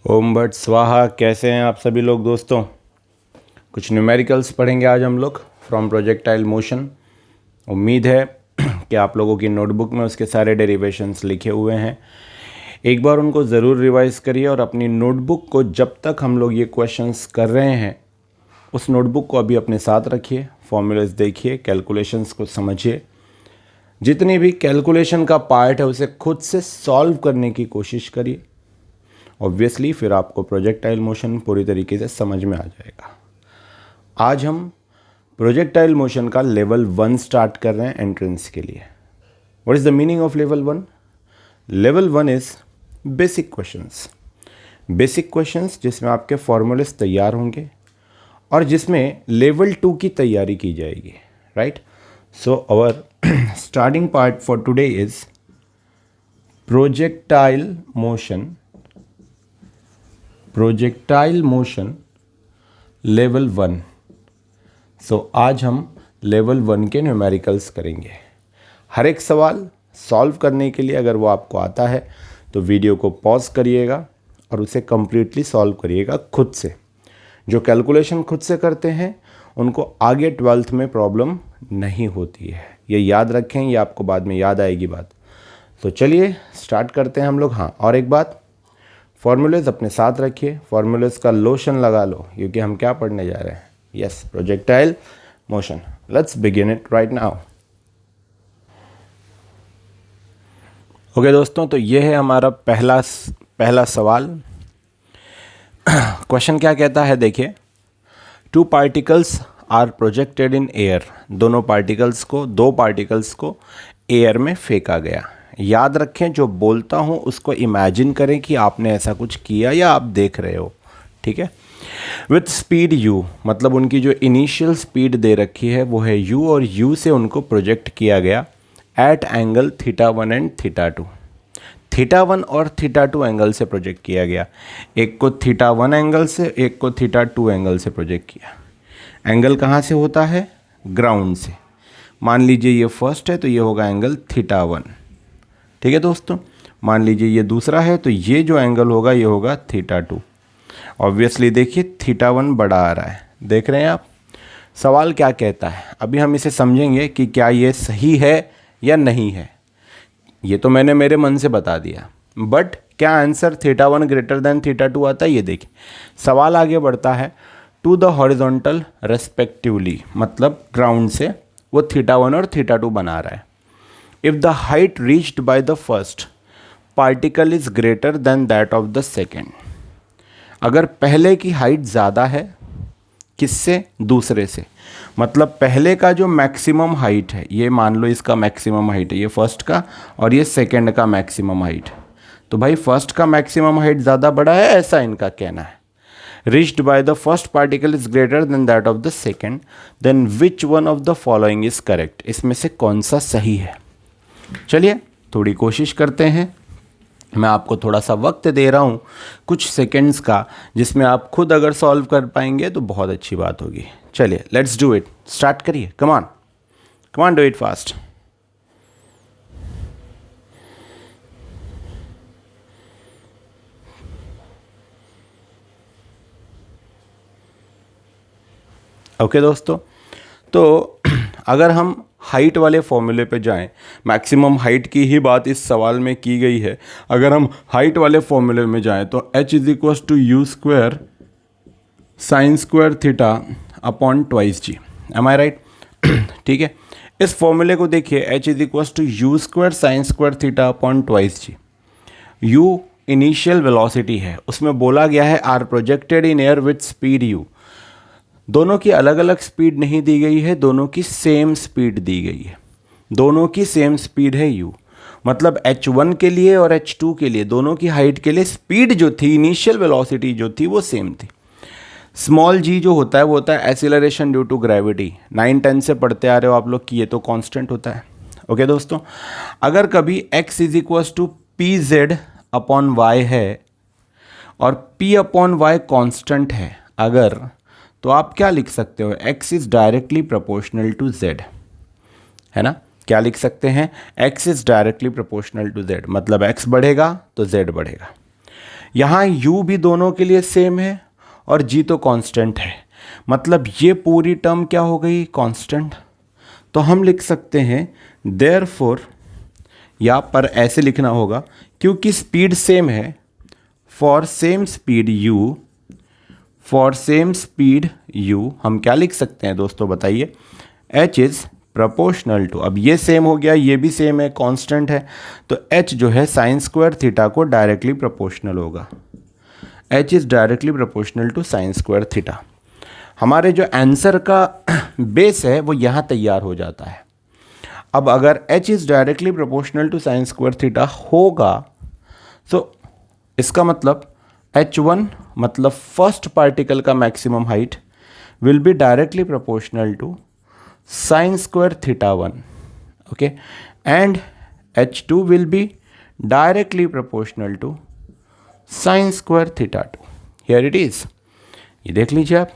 ओम भट्ट स्वाहा। कैसे हैं आप सभी लोग दोस्तों। कुछ न्यूमेरिकल्स पढ़ेंगे आज हम लोग फ्रॉम प्रोजेक्टाइल मोशन। उम्मीद है कि आप लोगों की नोटबुक में उसके सारे डेरिवेशंस लिखे हुए हैं। एक बार उनको ज़रूर रिवाइज़ करिए और अपनी नोटबुक को जब तक हम लोग ये क्वेश्चंस कर रहे हैं उस नोटबुक को अभी अपने साथ रखिए, फॉर्मूलाज देखिए, कैलकुलेशंस को समझिए। जितनी भी कैलकुलेशन का पार्ट है उसे खुद से सॉल्व करने की कोशिश करिए। ऑब्वियसली फिर आपको प्रोजेक्टाइल मोशन पूरी तरीके से समझ में आ जाएगा। आज हम प्रोजेक्टाइल मोशन का लेवल 1 स्टार्ट कर रहे हैं एंट्रेंस के लिए। What is the meaning of level 1? Level 1 is basic questions. Basic questions जिसमें आपके फॉर्मूलेस तैयार होंगे और जिसमें लेवल 2 की तैयारी की जाएगी, right? So our starting part for today is projectile motion level 1। सो आज हम लेवल 1 के न्यूमेरिकल्स करेंगे। हर एक सवाल सॉल्व करने के लिए अगर वो आपको आता है तो वीडियो को पॉज करिएगा और उसे कम्प्लीटली सॉल्व करिएगा खुद से। जो कैलकुलेशन खुद से करते हैं उनको आगे 12th में प्रॉब्लम नहीं होती है, ये याद रखें, ये आपको बाद में याद आएगी बात। तो चलिए स्टार्ट करते हैं हम लोग। हाँ, और एक बात, फॉर्मूलेज अपने साथ रखिए, फॉर्मूलेज का लोशन लगा लो क्योंकि हम क्या पढ़ने जा रहे हैं। Yes, projectile motion. Let's begin it right now. Okay दोस्तों, तो ये है हमारा पहला सवाल। क्वेश्चन क्या कहता है, देखिए, 2 particles are projected in air. दो पार्टिकल्स को एयर में फेंका गया। याद रखें, जो बोलता हूँ उसको इमेजिन करें कि आपने ऐसा कुछ किया या आप देख रहे हो, ठीक है। विथ स्पीड u, मतलब उनकी जो इनिशियल स्पीड दे रखी है वो है u, और u से उनको प्रोजेक्ट किया गया एट एंगल θ1 एंड θ2। θ1 और θ2 एंगल से प्रोजेक्ट किया गया। एक को θ1 एंगल से, एक को θ2 एंगल से प्रोजेक्ट किया। एंगल कहाँ से होता है? ग्राउंड से। मान लीजिए ये फर्स्ट है तो ये होगा एंगल θ1, ठीक है दोस्तों। मान लीजिए ये दूसरा है तो ये जो एंगल होगा ये होगा θ2। ऑब्वियसली देखिए θ1 बड़ा आ रहा है, देख रहे हैं आप। सवाल क्या कहता है, अभी हम इसे समझेंगे कि क्या ये सही है या नहीं है। ये तो मैंने मेरे मन से बता दिया, बट क्या आंसर θ1 ग्रेटर देन θ2 आता है, ये देखिए। सवाल आगे बढ़ता है, टू द हॉरिजॉन्टल रेस्पेक्टिवली, मतलब ग्राउंड से वो θ1 और θ2 बना रहा है। If the height reached by the first particle is greater than that of the second. अगर पहले की हाइट ज़्यादा है किससे? दूसरे से। मतलब पहले का जो मैक्सिमम हाइट है, ये मान लो इसका मैक्सिमम हाइट है, ये फर्स्ट का, और ये सेकेंड का मैक्सिमम हाइट है। तो भाई फर्स्ट का मैक्सिमम हाइट ज़्यादा बड़ा है, ऐसा इनका कहना है। Reached by the first particle is greater than that of the second, then which one of the following is correct. इसमें से कौन सा सही है? चलिए थोड़ी कोशिश करते हैं। मैं आपको थोड़ा सा वक्त दे रहा हूँ, कुछ सेकंड्स का, जिसमें आप खुद अगर सॉल्व कर पाएंगे तो बहुत अच्छी बात होगी। चलिए लेट्स डू इट, स्टार्ट करिए। Come on do it fast. Okay दोस्तों, तो अगर हम हाइट वाले फॉर्मूले पे जाएं, मैक्सिमम हाइट की ही बात इस सवाल में की गई है। अगर हम हाइट वाले फॉर्मूले में जाएं तो h is equal to u square sine square theta upon twice g. Am I right? ठीक है, इस फॉर्मूले को देखिए, h is equal to u square sine square theta upon twice g. u initial velocity है, उसमें बोला गया है are projected in air with speed u। दोनों की अलग अलग स्पीड नहीं दी गई है, दोनों की सेम स्पीड दी गई है। दोनों की सेम स्पीड है u, मतलब h1 के लिए और h2 के लिए, दोनों की हाइट के लिए स्पीड जो थी, इनिशियल वेलोसिटी जो थी वो सेम थी। स्मॉल g जो होता है वो होता है एक्सीलरेशन ड्यू टू ग्रेविटी। 9-10 से पढ़ते आ रहे हो आप लोग कि ये तो कांस्टेंट होता है। ओके दोस्तों, अगर कभी x is equal to p z upon y है और p अपॉन वाई कॉन्स्टेंट है अगर, तो आप क्या लिख सकते हो? x is directly proportional to z, है ना। क्या लिख सकते हैं? x is directly proportional to z, मतलब x बढ़ेगा तो z बढ़ेगा। यहाँ u भी दोनों के लिए सेम है और g तो कांस्टेंट है, मतलब ये पूरी टर्म क्या हो गई, कांस्टेंट। तो हम लिख सकते हैं देयरफॉर, या पर ऐसे लिखना होगा क्योंकि स्पीड सेम है, for same speed u, for same speed u हम क्या लिख सकते हैं दोस्तों बताइए, h इज़ प्रोपोर्शनल टू, अब ये सेम हो गया, ये भी सेम है, कांस्टेंट है, तो h जो है साइन स्क्वायर थीटा को डायरेक्टली प्रोपोर्शनल होगा, h is directly proportional to sine square theta. हमारे जो आंसर का बेस है वो यहाँ तैयार हो जाता है। अब अगर h is directly proportional to sine square theta होगा तो इसका मतलब h1 मतलब फर्स्ट पार्टिकल का maximum height will be directly proportional to sine square theta 1, okay, and h2 will be directly proportional to sine square theta 2। Here it is, ये देख लीजिए आप,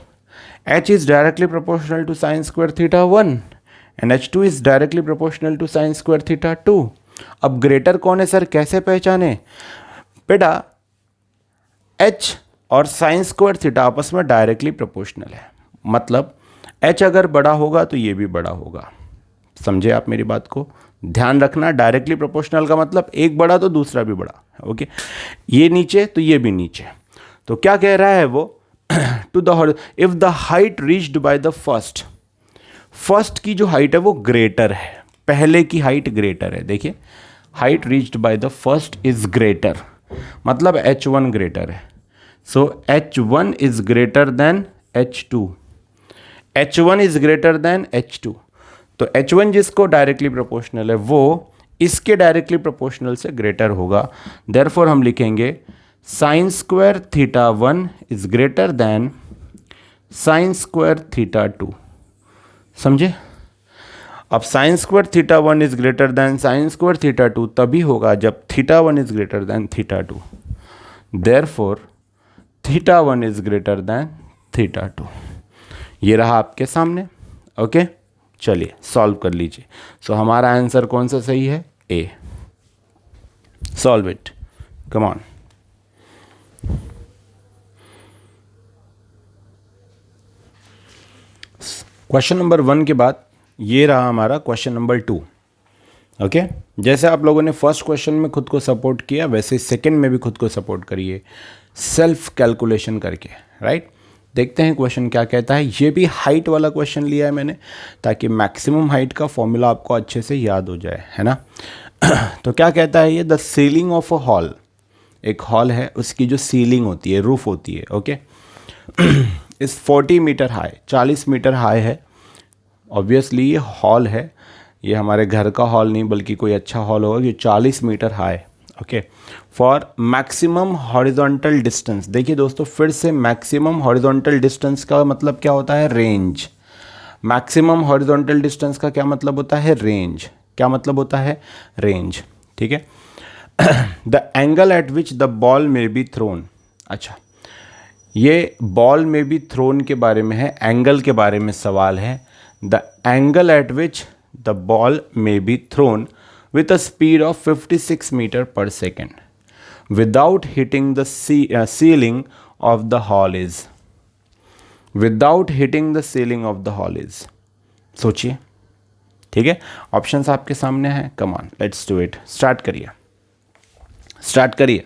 h is directly proportional to sine square theta 1 and h2 is directly proportional to sine square theta 2। अब greater कौन है sir, कैसे पहचाने बेटा, h और साइन स्क्वायर थीटा आपस में डायरेक्टली प्रोपोर्शनल है, मतलब h अगर बड़ा होगा तो ये भी बड़ा होगा। समझे आप मेरी बात को, ध्यान रखना, डायरेक्टली प्रोपोर्शनल का मतलब एक बड़ा तो दूसरा भी बड़ा, ओके, ये नीचे तो ये भी नीचे। तो क्या कह रहा है वो, to the if the height reached by the first, first की जो हाइट है वो ग्रेटर है, पहले की हाइट ग्रेटर है, देखिए height reached by the first is greater, मतलब h1 ग्रेटर है, सो h1 is greater then h2, h1 is greater then h2, तो h1 जिसको डायरेक्टली प्रोपोर्शनल है वो इसके डायरेक्टली प्रोपोर्शनल से ग्रेटर होगा, देयरफॉर हम लिखेंगे sign square theta 1 is greater then sign square theta 2। समझे, अब sign square theta 1 is greater then sign square theta 2 तभी होगा जब theta 1 is greater then theta 2, therefore theta 1 is greater then theta 2। ये रहा आपके सामने, ओके, चलिए सॉल्व कर लीजिए। सो हमारा आंसर कौन सा सही है, A, solve it, come on. Question number 1 के बाद ये रहा हमारा क्वेश्चन नंबर 2, ओके। जैसे आप लोगों ने फर्स्ट क्वेश्चन में खुद को सपोर्ट किया वैसे सेकंड में भी खुद को सपोर्ट करिए सेल्फ कैलकुलेशन करके, राइट। देखते हैं क्वेश्चन क्या कहता है। ये भी हाइट वाला क्वेश्चन लिया है मैंने ताकि मैक्सिमम हाइट का फॉर्मूला आपको अच्छे से याद हो जाए, है ना। तो क्या कहता है ये, the ceiling of a hall, एक हॉल है उसकी जो सीलिंग होती है, रूफ होती है, ओके, इस 40 मीटर हाई, 40 मीटर हाई है। ऑब्वियसली ये हॉल है, ये हमारे घर का हॉल नहीं बल्कि कोई अच्छा हॉल होगा, ये 40 metre high, okay, for maximum horizontal distance. देखिए दोस्तों फिर से मैक्सिमम हॉरिजॉन्टल डिस्टेंस का मतलब क्या होता है, रेंज। मैक्सिमम हॉरिजॉन्टल डिस्टेंस का क्या मतलब होता है, रेंज। क्या मतलब होता है, रेंज, ठीक है। The angle at which the ball may be throne, अच्छा ये बॉल में बी थ्रोन के बारे में है, एंगल के बारे में सवाल है। The angle at which the ball may be thrown with a speed of 56 meter per second without hitting the ceiling of the hall is, without hitting the ceiling of the hall is, सोचिए, ठीक है। Options आपके सामने हैं, come on let's do it, start करिए, start करिए।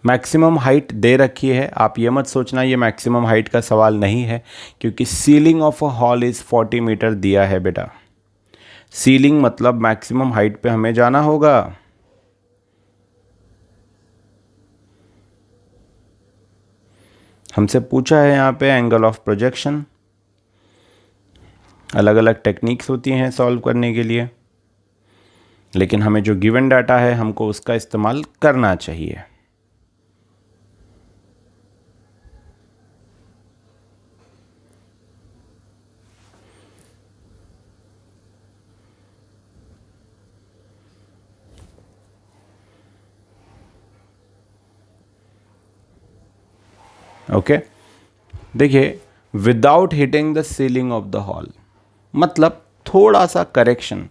Maximum height दे रखी है, आप ये मत सोचना ये मैक्सिमम हाइट का सवाल नहीं है क्योंकि ceiling of a hall is 40 metre दिया है बेटा। सीलिंग मतलब मैक्सिमम हाइट पे हमें जाना होगा। हमसे पूछा है यहाँ पे एंगल ऑफ प्रोजेक्शन, अलग अलग टेक्निक्स होती हैं सॉल्व करने के लिए, लेकिन हमें जो गिवन डाटा है हमको उसका इस्तेमाल करना चाहिए। ओके देखिए, without hitting the ceiling of the hall, मतलब थोड़ा सा करेक्शन,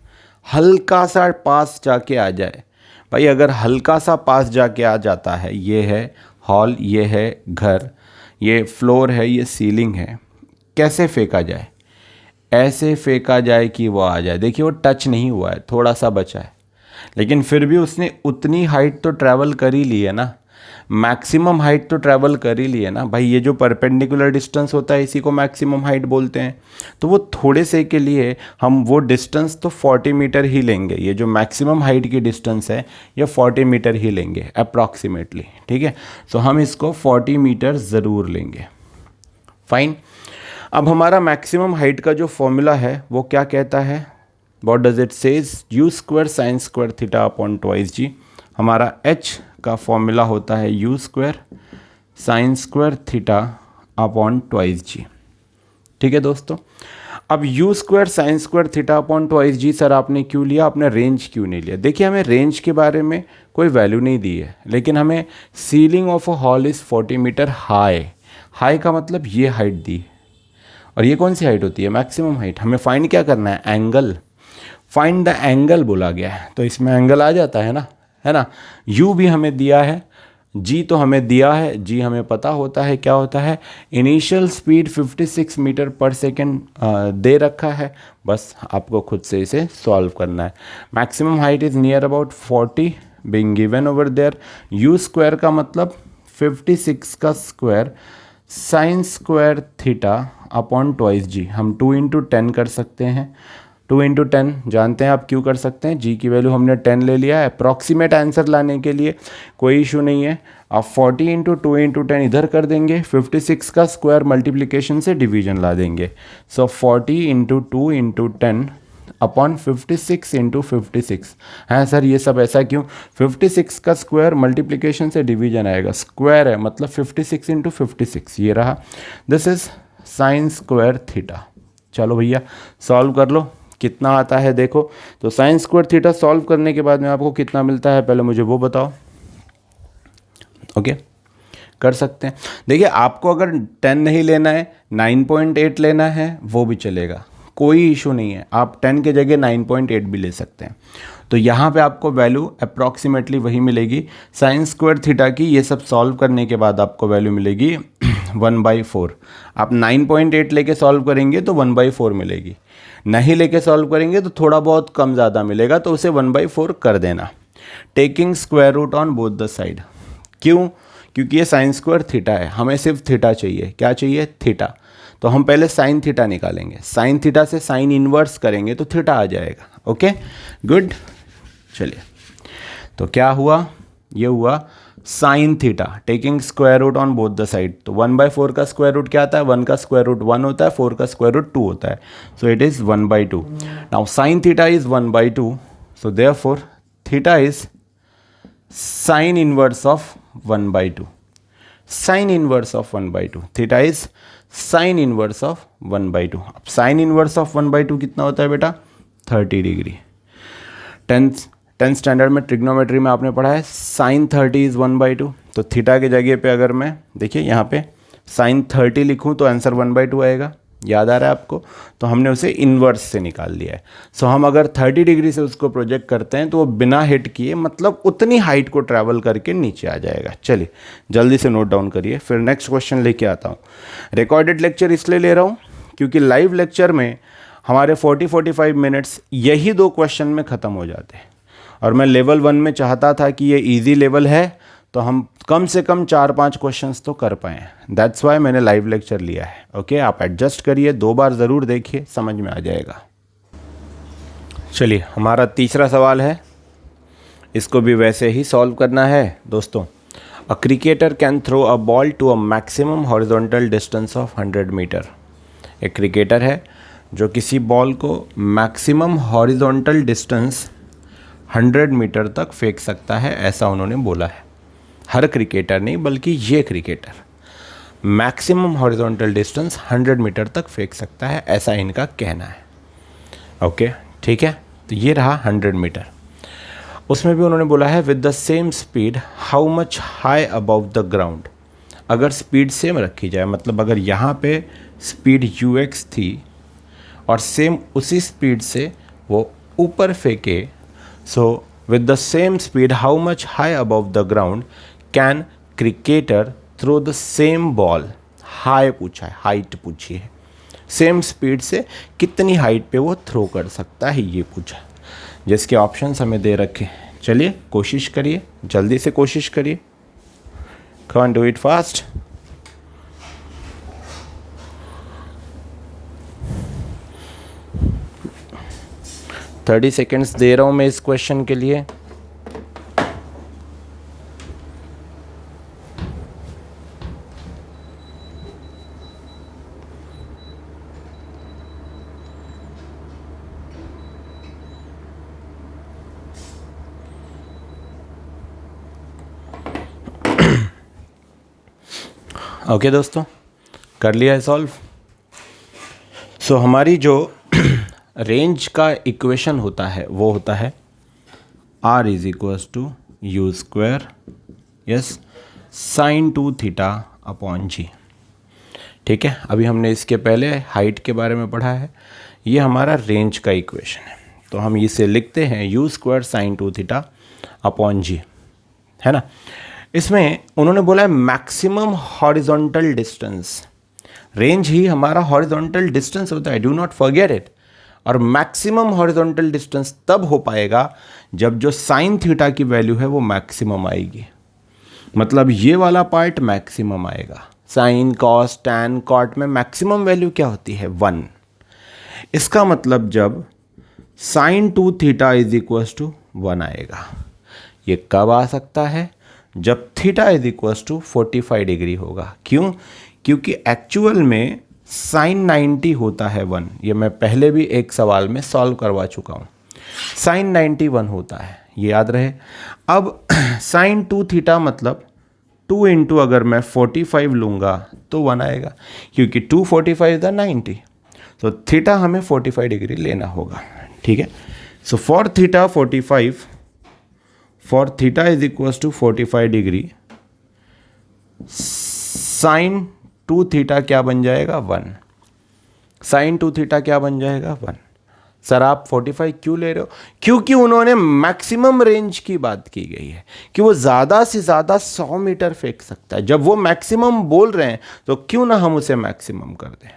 हल्का सा पास जाके आ जाए। भाई अगर हल्का सा पास जाके आ जाता है, ये है हॉल, ये है घर, ये फ्लोर है, ये सीलिंग है, कैसे फेंका जाए? ऐसे फेंका जाए कि वो आ जाए। देखिए वो टच नहीं हुआ है, थोड़ा सा बचा है, लेकिन फिर भी उसने उतनी हाइट तो ट्रैवल कर ही ली है ना, मैक्सिमम हाइट तो ट्रैवल कर ही ली है ना भाई। ये जो परपेंडिकुलर डिस्टेंस होता है इसी को मैक्सिमम हाइट बोलते हैं। तो वो थोड़े से के लिए हम वो डिस्टेंस तो 40 मीटर ही लेंगे। ये जो मैक्सिमम हाइट की डिस्टेंस है ये 40 मीटर ही लेंगे अप्रॉक्सीमेटली, ठीक है। सो हम इसको 40 मीटर ज़रूर लेंगे, फाइन। अब हमारा मैक्सिमम हाइट का जो फॉर्मूला है वो क्या कहता है? What does it says? U square sine square theta upon twice g. हमारा h का फॉर्मूला होता है u square sine square theta upon twice g, ठीक है दोस्तों। अब u square sine square theta upon twice g sir आपने क्यों लिया, आपने रेंज क्यों नहीं लिया? देखिए हमें रेंज के बारे में कोई वैल्यू नहीं दी है, लेकिन हमें ceiling of a hall is 40 metre high. High का मतलब ये हाइट दी है, और ये कौन सी हाइट होती है? Maximum height. हमें फाइंड क्या करना है? एंगल। फाइंड द एंगल बोला गया है, तो इसमें एंगल आ जाता है ना। यू भी हमें दिया है, जी तो हमें दिया है, जी हमें पता होता है क्या होता है। इनिशियल स्पीड 56 मीटर पर सेकेंड दे रखा है, बस आपको खुद से इसे सॉल्व करना है। Maximum height is near about 40 being given over there. U square का मतलब 56 का square sine square theta upon twice g. हम 2 इंटू 10 कर सकते हैं। 2 इंटू 10 जानते हैं आप क्यों कर सकते हैं? जी की वैल्यू हमने 10 ले लिया है। अप्रॉक्सीमेट आंसर लाने के लिए कोई इशू नहीं है। आप 40 इंटू 2 इंटू 10 इधर कर देंगे, 56 का स्क्वायर मल्टीप्लिकेशन से डिवीजन ला देंगे। सो 40 इंटू 2 इंटू 10 अपॉन 56 इंटू 56। हाँ सर ये सब ऐसा क्यों? 56 का स्क्वायर मल्टीप्लिकेशन से डिवीजन आएगा, स्क्वायर है मतलब 56 इंटू 56, ये रहा। This is sine square theta. चलो भैया सॉल्व कर लो, कितना आता है देखो। तो साइन स्क्वायर थीटा सॉल्व करने के बाद में आपको कितना मिलता है पहले मुझे वो बताओ। ओके कर सकते हैं। देखिए आपको अगर 10 नहीं लेना है, 9.8 लेना है वो भी चलेगा, कोई इशू नहीं है। आप 10 के जगह 9.8 भी ले सकते हैं। तो यहाँ पे आपको वैल्यू अप्रॉक्सीमेटली वही मिलेगी साइन स्क्वायर थीटा की। ये सब सॉल्व करने के बाद आपको वैल्यू मिलेगी 1/4। आप 9.8 लेके सॉल्व करेंगे तो 1/4 मिलेगी, नहीं लेके सॉल्व करेंगे तो थोड़ा बहुत कम ज़्यादा मिलेगा, तो उसे 1/4 कर देना। Taking square root on both the side. क्यों? क्योंकि ये साइन स्क्वायर थीटा है, हमें सिर्फ थीटा चाहिए। क्या चाहिए? थीटा। तो हम पहले साइन थीटा निकालेंगे, साइन थीटा से साइन इन्वर्स करेंगे तो थीटा आ जाएगा। ओके गुड, चलिए तो क्या हुआ? ये हुआ sine theta taking square root on both the side. तो 1/4 का स्क्वायर रूट क्या आता है? 1 का स्क्वायर रूट 1 होता है, 4 का स्क्वायर रूट 2 होता है। So it is 1/2। Now sine theta is 1/2, so therefore theta is sine inverse of 1/2। Sine inverse of 1/2, theta is sine inverse of 1/2। अब साइन इनवर्स ऑफ 1/2 कितना होता है बेटा? 30 डिग्री। 10th स्टैंडर्ड में ट्रिग्नोमेट्री में आपने पढ़ा है साइन 30 इज़ 1/2। तो थीटा के जगह पे अगर मैं देखिए यहाँ पे साइन 30 लिखूँ तो आंसर 1/2 आएगा। याद आ रहा है आपको? तो हमने उसे इन्वर्स से निकाल लिया है। सो हम अगर 30 डिग्री से उसको प्रोजेक्ट करते हैं तो वो बिना हिट किए मतलब उतनी हाइट को ट्रैवल करके नीचे आ जाएगा। चलिए जल्दी से नोट डाउन करिए, फिर नेक्स्ट क्वेश्चन लेके आता हूँ। रिकॉर्डेड लेक्चर इसलिए ले रहा हूँ क्योंकि लाइव लेक्चर में हमारे 40-45 मिनट्स यही 2 क्वेश्चन में ख़त्म हो जाते हैं, और मैं लेवल 1 में चाहता था कि ये इजी लेवल है तो हम कम से कम 4-5 क्वेश्चंस तो कर पाएँ। दैट्स वाई मैंने लाइव लेक्चर लिया है। ओके आप एडजस्ट करिए, 2 बार ज़रूर देखिए, समझ में आ जाएगा। चलिए हमारा तीसरा सवाल है, इसको भी वैसे ही सॉल्व करना है दोस्तों। A cricketer can throw a ball to a maximum horizontal distance of 100 metre. एक क्रिकेटर है जो किसी बॉल को मैक्सिमम हॉरिजॉन्टल डिस्टेंस 100 मीटर तक फेंक सकता है, ऐसा उन्होंने बोला है। हर क्रिकेटर नहीं बल्कि ये cricketer maximum horizontal distance 100 metre तक फेंक सकता है, ऐसा इनका कहना है। ओके ठीक है, तो ये रहा 100 मीटर। उसमें भी उन्होंने बोला है with the same speed how much high above the ground. अगर स्पीड सेम रखी जाए, मतलब अगर यहाँ पे स्पीड ux थी और सेम उसी स्पीड से वो ऊपर फेंके, so with the same speed how much high above the ground can cricketer throw the same ball. High पूछा है, हाइट पूछी है, सेम स्पीड से कितनी हाइट पे वो थ्रो कर सकता है ये पूछा, जिसके ऑप्शंस हमें दे रखे हैं। चलिए कोशिश करिए, जल्दी से कोशिश करिए, come do it fast. Thirty seconds दे रहा हूं मैं इस क्वेश्चन के लिए। ओके दोस्तों, कर लिया है सॉल्व। सो हमारी जो रेंज का इक्वेशन होता है वो होता है r is equals to u square yes sine 2 theta upon g. ठीक है, अभी हमने इसके पहले हाइट के बारे में पढ़ा है, ये हमारा रेंज का इक्वेशन है, तो हम इसे लिखते हैं u square sine 2 theta upon g, है ना। इसमें उन्होंने बोला है मैक्सिमम हॉरिजॉन्टल डिस्टेंस, रेंज ही हमारा हॉरिजॉन्टल डिस्टेंस होता है, डू नॉट फॉरगेट इट। और मैक्सिमम हॉरिजॉन्टल डिस्टेंस तब हो पाएगा जब जो साइन थीटा की वैल्यू है वो मैक्सिमम आएगी, मतलब ये वाला पार्ट मैक्सिमम आएगा। साइन कॉस टैन कॉट में मैक्सिमम वैल्यू क्या होती है 1। इसका मतलब जब sine 2 theta is equals to 1 आएगा, ये कब आ सकता है, जब theta is equals to 45 degree होगा। क्यों? क्योंकि एक्चुअल में साइन 90 होता है 1, ये मैं पहले भी एक सवाल में सॉल्व करवा चुका हूँ। साइन 91 होता है, ये याद रहे। अब साइन 2 थीटा मतलब 2 इंटू अगर मैं 45 लूँगा तो 1 आएगा, क्योंकि 2 45 था 90, तो थीटा हमें 45 डिग्री लेना होगा। ठीक है, so for theta 45, for theta is equals to 45 degree, sine 2 theta क्या बन जाएगा 1, साइन 2 थीटा क्या बन जाएगा 1। सर आप 45 क्यों ले रहे हो? क्योंकि उन्होंने मैक्सिमम रेंज की बात की गई है कि वो ज़्यादा से ज़्यादा 100 मीटर फेंक सकता है। जब वो मैक्सिमम बोल रहे हैं तो क्यों ना हम उसे मैक्सिमम कर दें।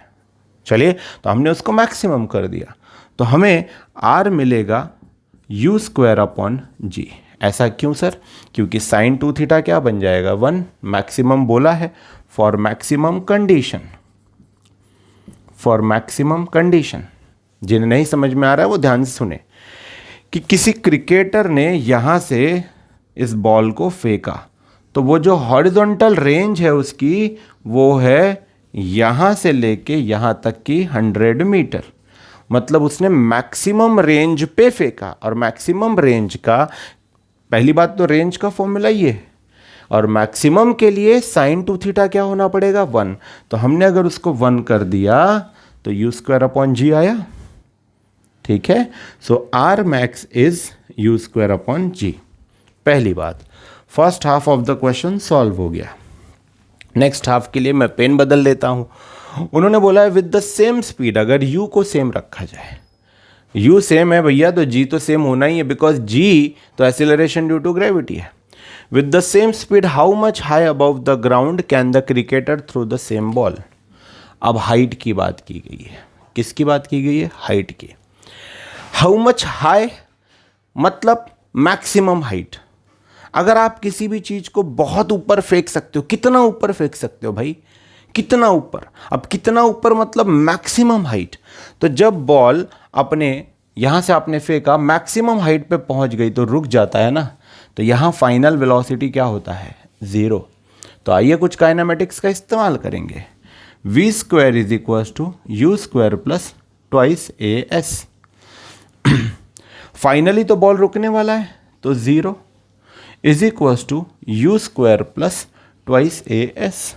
चलिए, तो हमने उसको मैक्सिमम कर दिया, तो हमें r मिलेगा यू स्क्वायर अपॉन जी। ऐसा क्यों सर? क्योंकि साइन 2 थीटा क्या बन जाएगा 1, मैक्सिमम बोला है, for maximum condition, for maximum condition. जिन्हें नहीं समझ में आ रहा है वो ध्यान से सुने कि किसी क्रिकेटर ने यहाँ से इस बॉल को फेंका, तो वो जो हॉरिजॉन्टल रेंज है उसकी वो है यहाँ से लेके यहाँ तक की 100 मीटर, मतलब उसने मैक्सिमम रेंज पे फेंका। और मैक्सिमम रेंज का पहली बात तो रेंज का फॉर्मूला ये है, और मैक्सिमम के लिए साइन 2 थीटा क्या होना पड़ेगा 1, तो हमने अगर उसको 1 कर दिया तो यू स्क्वायर अपॉन जी आया। ठीक है, so R max is u square upon g. पहली बात, first half of the question solve हो गया। नेक्स्ट हाफ के लिए मैं पेन बदल लेता हूं। उन्होंने बोला है विद द सेम स्पीड, अगर यू को सेम रखा जाए, यू सेम है भैया तो जी तो सेम होना ही है, बिकॉज जी तो एक्सीलरेशन ड्यू टू ग्रेविटी है। With the same speed how much high above the ground can the cricketer through the same ball. अब हाइट की बात की गई है, किसकी बात की गई है? हाइट की। हाउ मच हाई मतलब मैक्सिमम हाइट। अगर आप किसी भी चीज को बहुत ऊपर फेंक सकते हो, कितना ऊपर फेंक सकते हो भाई? कितना ऊपर? अब कितना ऊपर मतलब मैक्सिमम हाइट। तो जब बॉल अपने यहां से आपने फेंका, मैक्सिमम हाइट पे पहुंच गई तो रुक जाता है ना, तो यहां फाइनल वेलोसिटी क्या होता है? 0। तो आइए कुछ काइनेमेटिक्स का इस्तेमाल करेंगे। v square is equal to u square plus twice a s. Finally तो बॉल रुकने वाला है, तो 0 is equal to u square plus twice a s.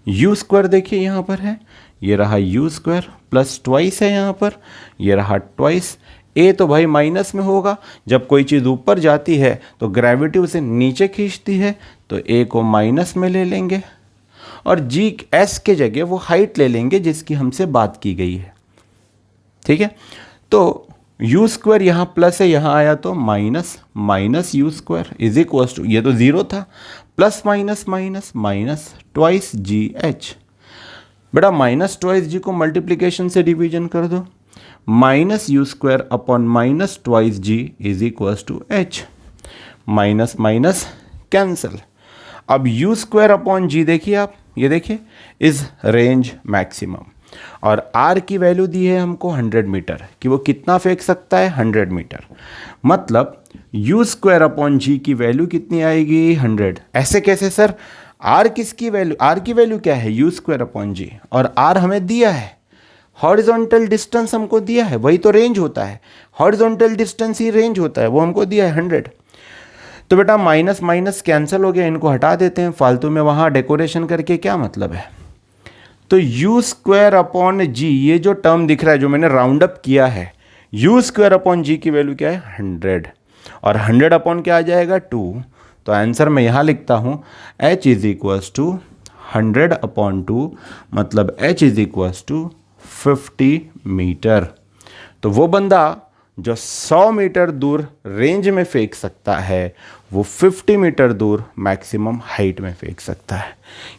U square देखिए यहाँ पर है, ये रहा यू स्क्वायर प्लस ट्वाइस है यहाँ पर, ये रहा ट्वाइस। ए तो भाई माइनस में होगा, जब कोई चीज़ ऊपर जाती है तो ग्रेविटी उसे नीचे खींचती है, तो ए को माइनस में ले लेंगे। और जी एस के जगह वो हाइट ले लेंगे जिसकी हमसे बात की गई है। ठीक है, तो यू स्क्वायर यहाँ प्लस है, यहाँ आया तो minus, minus u square is equals to, ये तो ज़ीरो था, plus minus minus minus twice g h. बेटा माइनस ट्वाइस जी को मल्टीप्लीकेशन से डिवीजन कर दो, minus u square upon minus twice g is equals to h, minus minus cancel. अब u square upon g देखिए आप, ये देखिए इज रेंज मैक्सिमम, और आर की वैल्यू दी है हमको 100 मीटर कि वो कितना फेंक सकता है, 100 मीटर। मतलब यू स्क्वायर अपॉन जी की वैल्यू कितनी आएगी, 100। ऐसे कैसे सर, आर किसकी वैल्यू, आर की वैल्यू क्या है, यू स्क्वायर अपॉन जी, और आर हमें दिया है, हॉरिजॉन्टल डिस्टेंस हमको दिया है, वही तो रेंज होता है, हॉरिजॉन्टल डिस्टेंस ही रेंज होता है, वो हमको दिया है 100। तो बेटा माइनस माइनस कैंसिल हो गया, इनको हटा देते हैं, फालतू में वहाँ डेकोरेशन करके क्या मतलब है। तो यू स्क्वायर अपॉन जी, ये जो टर्म दिख रहा है जो मैंने राउंड अप किया है, यू स्क्वायर अपॉन जी की वैल्यू क्या है, 100, और 100 अपॉन क्या आ जाएगा, 2। तो आंसर मैं यहाँ लिखता हूँ h is equals to 100 upon 2, मतलब h is equals to 50 metre. तो वो बंदा जो 100 मीटर दूर रेंज में फेंक सकता है, वो 50 मीटर दूर मैक्सिमम हाइट में फेंक सकता है।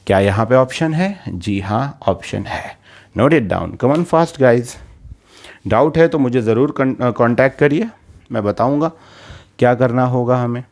क्या यहाँ पे ऑप्शन है, जी हाँ ऑप्शन है। Note it down, come on fast guys. Doubt है तो मुझे ज़रूर कांटेक्ट करिए, मैं बताऊँगा क्या करना होगा हमें।